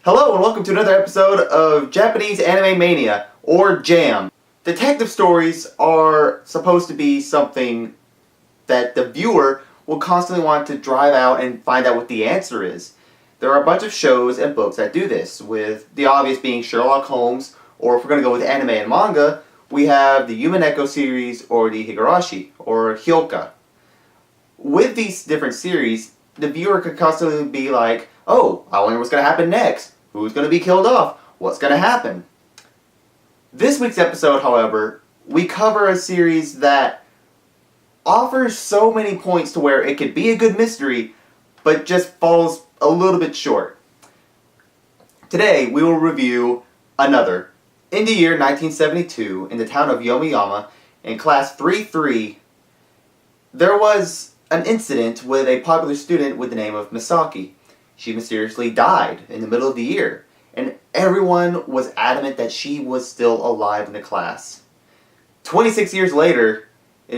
Hello and welcome to another episode of Japanese Anime Mania, or JAM. Detective stories are supposed to be something that the viewer will constantly want to drive out and find out what the answer is. There are a bunch of shows and books that do this, with the obvious being Sherlock Holmes, or if we're going to go with anime and manga, we have the Yumeneko series or the Higurashi, or Hyoka. With these different series, the viewer could constantly be like, oh, I wonder what's going to happen next. Who's going to be killed off? What's going to happen? This week's episode, however, we cover a series that offers so many points to where it could be a good mystery, but just falls a little bit short. Today, we will review another. In the year 1972, in the town of Yomiyama, in Class 3-3, there was an incident with a popular student with the name of Misaki. She mysteriously died in the middle of the year, and everyone was adamant that she was still alive in the class. 26 years later,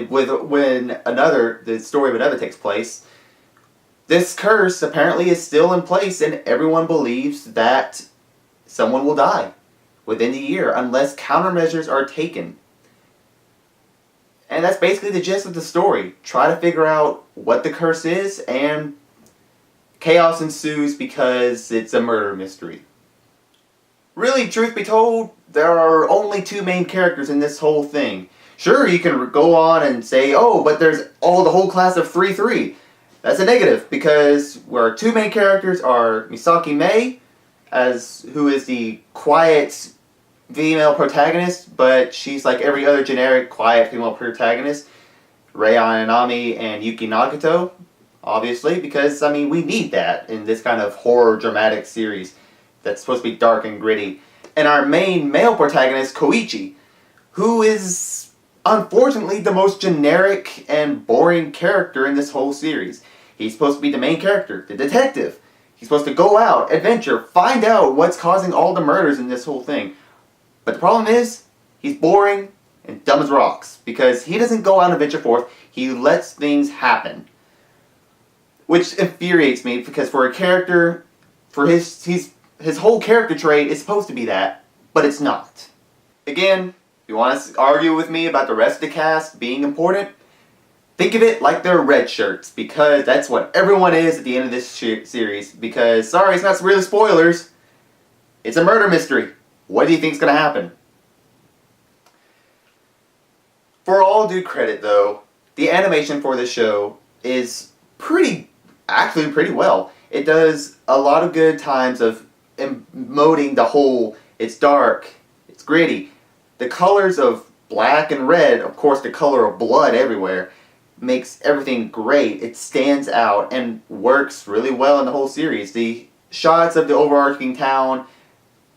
when the story of another takes place, this curse apparently is still in place, and everyone believes that someone will die within the year unless countermeasures are taken. And that's basically the gist of the story. Try to figure out what the curse is, and chaos ensues because it's a murder mystery. Really, truth be told, there are only two main characters in this whole thing. Sure, you can go on and say, oh, but there's the whole class of 3-3. That's a negative, because our two main characters are Misaki Mei, who is the quiet female protagonist, but she's like every other generic quiet female protagonist. Rei Ayanami and Yuki Nagato, obviously, because, we need that in this kind of horror dramatic series that's supposed to be dark and gritty. And our main male protagonist, Koichi, who is unfortunately the most generic and boring character in this whole series. He's supposed to be the main character, the detective. He's supposed to go out, adventure, find out what's causing all the murders in this whole thing. But the problem is, he's boring and dumb as rocks, because he doesn't go out and adventure forth, he lets things happen. Which infuriates me, because for a character, his whole character trait is supposed to be that, but it's not. Again, if you want to argue with me about the rest of the cast being important, think of it like they're red shirts, because that's what everyone is at the end of this series. Because, sorry, it's not really spoilers. It's a murder mystery. What do you think is going to happen? For all due credit, though, the animation for this show is pretty well. It does a lot of good times of emoting the whole, it's dark, it's gritty. The colors of black and red, of course the color of blood everywhere, makes everything great. It stands out and works really well in the whole series. The shots of the overarching town,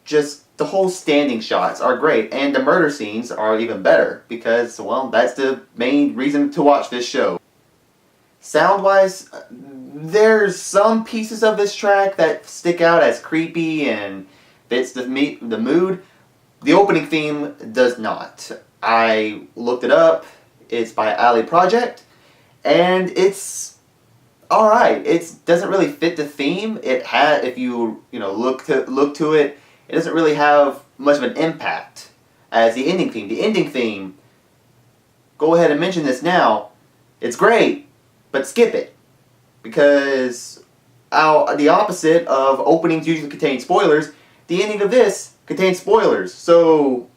just the whole standing shots are great, and the murder scenes are even better, because, well, that's the main reason to watch this show. Sound-wise, there's some pieces of this track that stick out as creepy and fits the mood. The opening theme does not. I looked it up. It's by Ali Project, and it's alright. It doesn't really fit the theme. If you look to it, it doesn't really have much of an impact as the ending theme. The ending theme, go ahead and mention this now, it's great, but skip it. Because the opposite of openings usually contain spoilers, the ending of this contains spoilers. So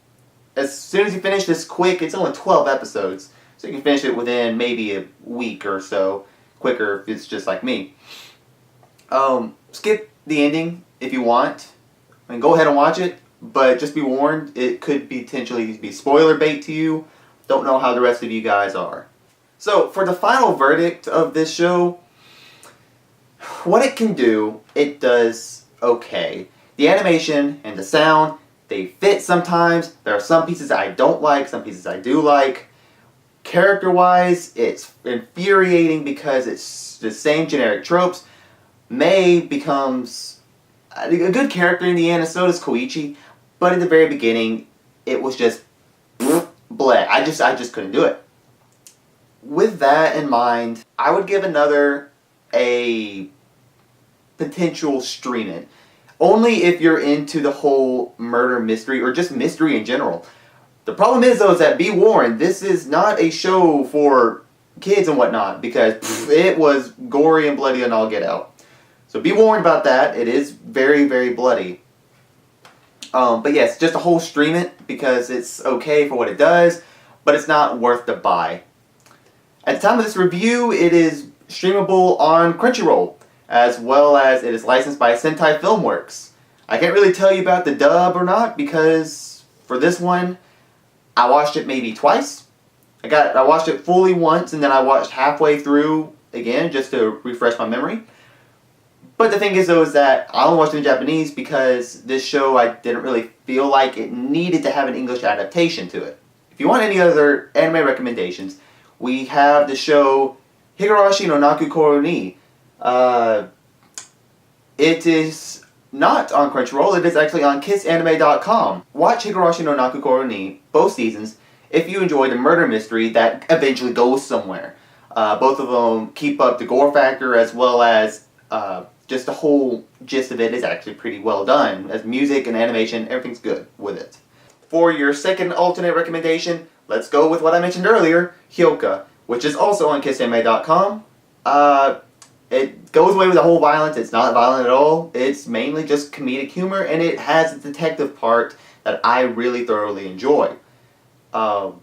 as soon as you finish this quick, it's only 12 episodes, so you can finish it within maybe a week or so, quicker if it's just like me. Skip the ending if you want. Go ahead and watch it, but just be warned, it could potentially be spoiler bait to you. Don't know how the rest of you guys are. So, for the final verdict of this show, what it can do, it does okay. The animation and the sound, they fit sometimes. There are some pieces I don't like, some pieces I do like. Character-wise, it's infuriating because it's the same generic tropes. Mei becomes a good character in the end, and so does Koichi, but in the very beginning, it was just bleh. I just couldn't do it. With that in mind, I would give another a potential stream it. only if you're into the whole murder mystery or just mystery in general. The problem is, though, is that be warned, this is not a show for kids and whatnot, because it was gory and bloody and all get out. So be warned about that. It is very, very bloody. But yes, just a whole stream it because it's okay for what it does, but it's not worth the buy. At the time of this review, it is streamable on Crunchyroll, as well as it is licensed by Sentai Filmworks. I can't really tell you about the dub or not, because for this one, I watched it maybe twice. I watched it fully once, and then I watched halfway through again, just to refresh my memory. But the thing is, though, is that I only watched it in Japanese because this show, I didn't really feel like it needed to have an English adaptation to it. If you want any other anime recommendations, we have the show Higurashi no Nakukoro ni. It is not on Crunchyroll, it is actually on kissanime.com. Watch Higurashi no Nakukoro ni, both seasons, if you enjoy the murder mystery that eventually goes somewhere. Both of them keep up the gore factor, as well as just the whole gist of it is actually pretty well done. As music and animation, everything's good with it. For your second alternate recommendation, let's go with what I mentioned earlier, Hyoka, which is also on kissanime.com. It goes away with the whole violence. It's not violent at all. It's mainly just comedic humor, and it has a detective part that I really thoroughly enjoy. So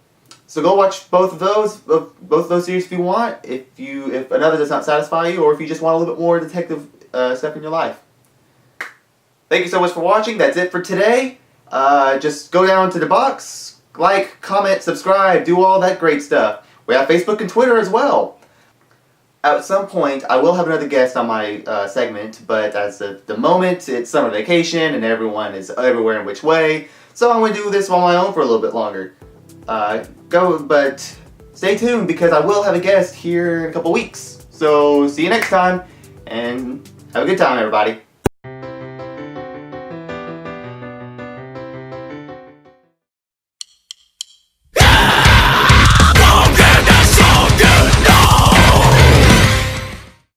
go watch both of those series if you want. If another does not satisfy you, or if you just want a little bit more detective stuff in your life. Thank you so much for watching. That's it for today. Just go down to the box, like, comment, subscribe, do all that great stuff. We have Facebook and Twitter as well. At some point, I will have another guest on my segment, but as of the moment, it's summer vacation and everyone is everywhere in which way, so I'm going to do this on my own for a little bit longer. But stay tuned, because I will have a guest here in a couple weeks. So see you next time, and have a good time, everybody.